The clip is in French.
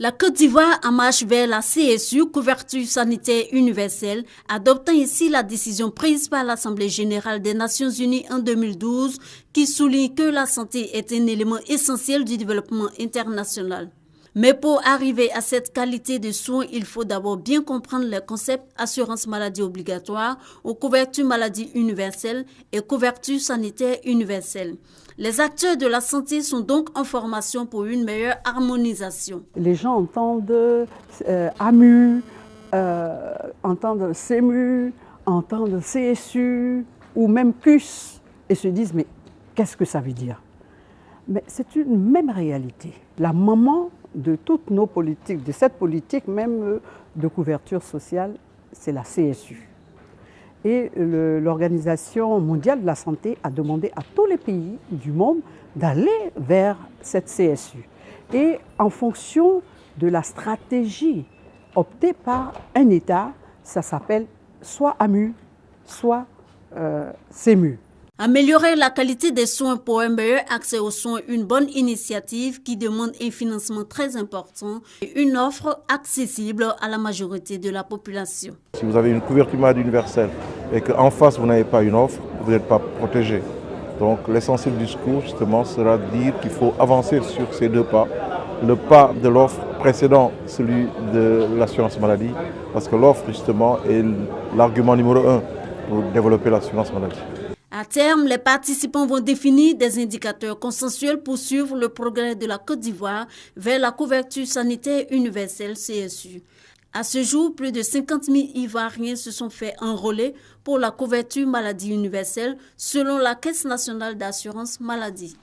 La Côte d'Ivoire en marche vers la CSU, couverture sanitaire universelle, adoptant ici la décision prise par l'Assemblée générale des Nations unies en 2012 qui souligne que la santé est un élément essentiel du développement international. Mais pour arriver à cette qualité de soins, il faut d'abord bien comprendre les concepts assurance maladie obligatoire ou couverture maladie universelle et couverture sanitaire universelle. Les acteurs de la santé sont donc en formation pour une meilleure harmonisation. Les gens entendent AMU, entendent CEMU, entendent CSU ou même CUS et se disent mais qu'est-ce que ça veut dire? Mais c'est une même réalité. La maman de toutes nos politiques, de cette politique même de couverture sociale, c'est la CSU. Et l'Organisation mondiale de la santé a demandé à tous les pays du monde d'aller vers cette CSU. Et en fonction de la stratégie optée par un État, ça s'appelle soit AMU, soit CEMU. Améliorer la qualité des soins pour un meilleur accès aux soins, une bonne initiative qui demande un financement très important et une offre accessible à la majorité de la population. Si vous avez une couverture maladie universelle et qu'en face vous n'avez pas une offre, vous n'êtes pas protégé. Donc l'essentiel du discours justement sera de dire qu'il faut avancer sur ces deux pas. Le pas de l'offre précédent, celui de l'assurance maladie, parce que l'offre justement est l'argument numéro 1 pour développer l'assurance maladie. À terme, les participants vont définir des indicateurs consensuels pour suivre le progrès de la Côte d'Ivoire vers la couverture sanitaire universelle CSU. À ce jour, plus de 50 000 Ivoiriens se sont fait enrôler pour la couverture maladie universelle selon la Caisse nationale d'assurance maladie.